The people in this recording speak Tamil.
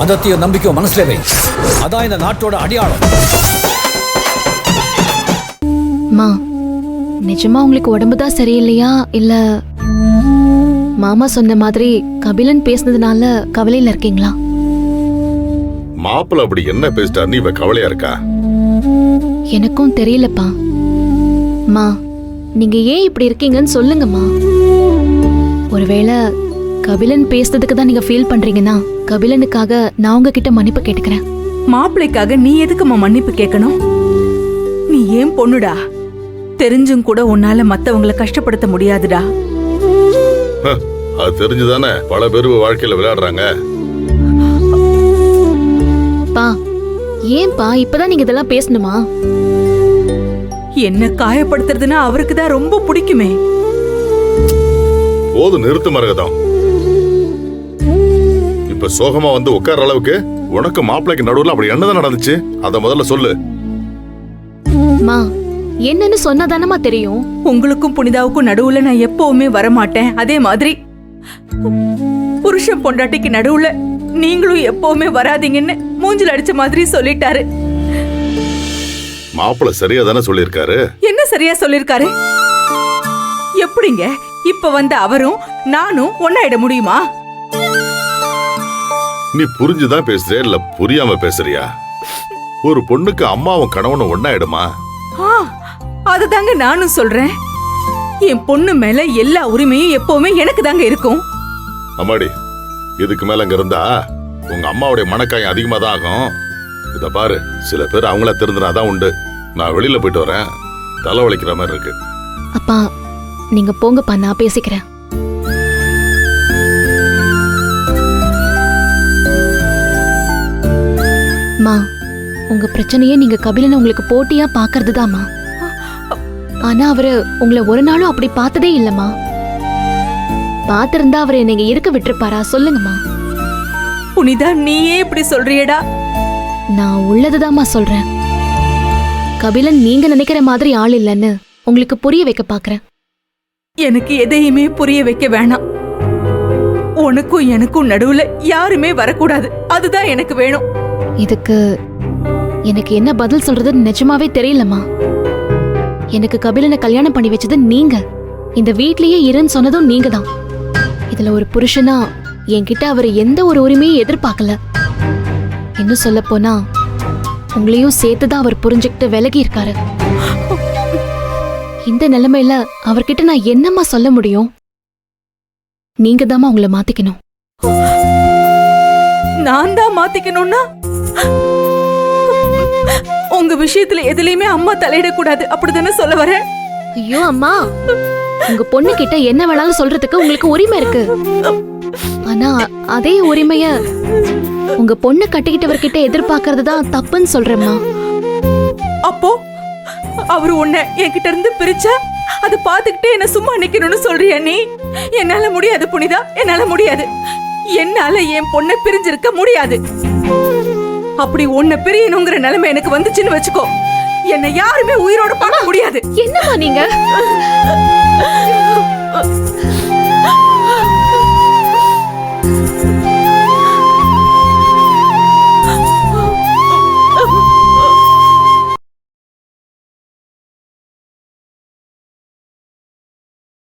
மதத்தையும் நம்பிக்கையும் மனசுல வை. அதான் இந்த நாட்டோட அடையாளம். மா, நிஜமா உங்களுக்கு உடம்புதான் சரியில்லையா இல்ல மாமா சொன்ன மாதிரி கபிலன் பேசுனதுனால கவலையில இருக்கீங்களா? மாப்பிள்ள அப்படி என்ன பேசிட்டார், நீ இவ கவலையா இருக்கா? எனக்கும் தெரியலப்பா. மா, நீங்க ஏன் இப்படி இருக்கீங்கன்னு சொல்லுங்கம்மா. ஒருவேளை கபிலன் பேசுனதுக்கு தான் நீங்க ஃபீல் பண்றீங்கன்னா கபிலனுக்காக நான் உங்ககிட்ட மன்னிப்பு கேட்டுக்கிறேன். மாப்பிள்ளைக்காக நீ எதுக்குமா மன்னிப்பு கேட்கணும்? நீ ஏன் பொண்ணுடா, தெரிஞ்சும் கூட உன்னால மத்தவங்களை கஷ்டப்படுத்த முடியாதுடா. அது தெரிஞ்சுதானே பல பேர் வாழ்க்கையில விளையாடுறாங்க. பா, ஏன்பா இப்பதான் நீங்க இதெல்லாம் பேசணுமா? என்ன காயப்படுத்துறதுன்னா அவருக்கு தான் ரொம்ப பிடிக்குமே. போது நிறுத்து மரகதம். இப்ப சோகமா வந்து உட்கார்ற அளவுக்கு உனக்கு மாப்பிள்ளைக்கு நடுவுல அப்படி என்னதான் நடந்துச்சு அத முதல்ல சொல்லு. மா, என்னன்னு சொன்னாதானமா தெரியும். உங்களுக்கும் புனிதாவுக்கும் நடுவுல நான் எப்பவுமே வரமாட்டேன். அதே மாதிரி புருஷன் பொண்டாட்டிக்கு நடுவுல நீங்களும் எப்பவுமே வராதீங்கன்னு மூஞ்சில் அடிச்ச மாதிரி சொல்லிட்டாரு. மாப்பிள்ளை சரியா தானே சொல்லிருக்காரு. என்ன சரியா சொல்லிருக்காரு? எப்படிங்க இப்ப வந்த அவரும் நானும் ஒன்னாயிட முடியுமா? நீ புரிஞ்சுதான் பேசுறியா இல்ல புரியாம பேசுறியா? ஒரு பொண்ணுக்கு அம்மாவும் கணவனும் ஒன்னாயிடுமா? அதுதாங்க நானும் சொல்றேன். என் பொண்ணு மேல எல்லா உரிமையும் எப்பவுமே எனக்கு தாங்க இருக்கும். அம்மாடி, இதுக்கு மேல அங்க இருந்தா உங்க அம்மாவுடைய மனக்காயம் அதிகமா தான் ஆகும். இத பாரு, சில பேர் அவங்கள திருந்தினாதான் உண்டு. நான் வெளியில போயிட்டு வரேன், தலை வலிக்கிற மாதிரி இருக்கு. அப்பா, நீங்க போங்கப்பா, நான் பேசிக்கிறேன். மா, உங்க பிரச்சனையே நீங்க கபிலனை உங்களுக்கு போட்டியா பாக்குறதுதாம்மா. ஆனா அவரு உங்களை ஒரு நாளும் அப்படி பார்த்ததே இல்லம்மா. பார்த்திருந்தா அவரை நீங்க இருக்க விட்டுருப்பாரா? சொல்லுங்கம்மா. புனிதா, நீயே இப்படி சொல்றியடா? நான் உள்ளதுதாம்மா சொல்றேன். கபிலன் நீங்க நினைக்கிற மாதிரி ஆள் இல்லைன்னு உங்களுக்கு புரிய வைக்க பாக்குறேன். எனக்கு எதையுமே புரிய வைக்க வேணாம். உனக்கும் எனக்கும் நடுவுல யாருமே வரக்கூடாது, அதுதான் எனக்கு வேணும். இதுக்கு எனக்கு என்ன பதில் சொல்றதுன்னு நிஜமாவே தெரியலம்மா. எனக்கு கபிலனை கல்யாணம் பண்ணி வச்சது நீங்க, இந்த வீட்லயே இருன்னு சொன்னதும் நீங்க தான். இதுல ஒரு புருஷனா என்கிட்ட அவர் எந்த ஒரு உரிமையும் எதிர்பார்க்கல. இன்னும் சொல்ல போனா உங்களையும் சேர்த்துதான் அவர் புரிஞ்சுக்கிட்டு விலகி இருக்காரு. இந்த நிலைமையில அவர்கிட்ட நான் என்னம்மா சொல்ல முடியும்? நீங்க தாம்மா உங்களை மாத்திக்கணும். நான் தான் மாத்திக்கணும்னா உங்க விஷயத்துல எதுலயுமே அம்மா தலையிடக்கூடாது, அப்படித்தானே சொல்ல வர? ஐயோ அம்மா, உங்க பொண்ணு கிட்ட என்ன வேணாலும் சொல்றதுக்கு உங்களுக்கு உரிமை இருக்கு. ஆனா அதே உரிமைய உங்க பொண்ணு கட்டிக்கிட்டவர்கிட்ட எதிர்பார்க்கறது தான் தப்புன்னு சொல்றேம்மா. அப்போ அவரு உன்னை என்கிட்ட இருந்து பிரிச்சா அதை பார்த்துக்கிட்டே என்ன சும்மா நிக்கணும்னு சொல்றியா நீ? என்னால முடியாது புனிதா, என்னால முடியாது. என்னால என் பொண்ணை பிரிஞ்சிருக்க முடியாது. அப்படி உன்னை பிரியணுங்கிற நிலைமை எனக்கு வந்துச்சுன்னு வச்சுக்கோ, என்னை யாருமே உயிரோட பார்க்க முடியாது. என்னம்மா நீங்க?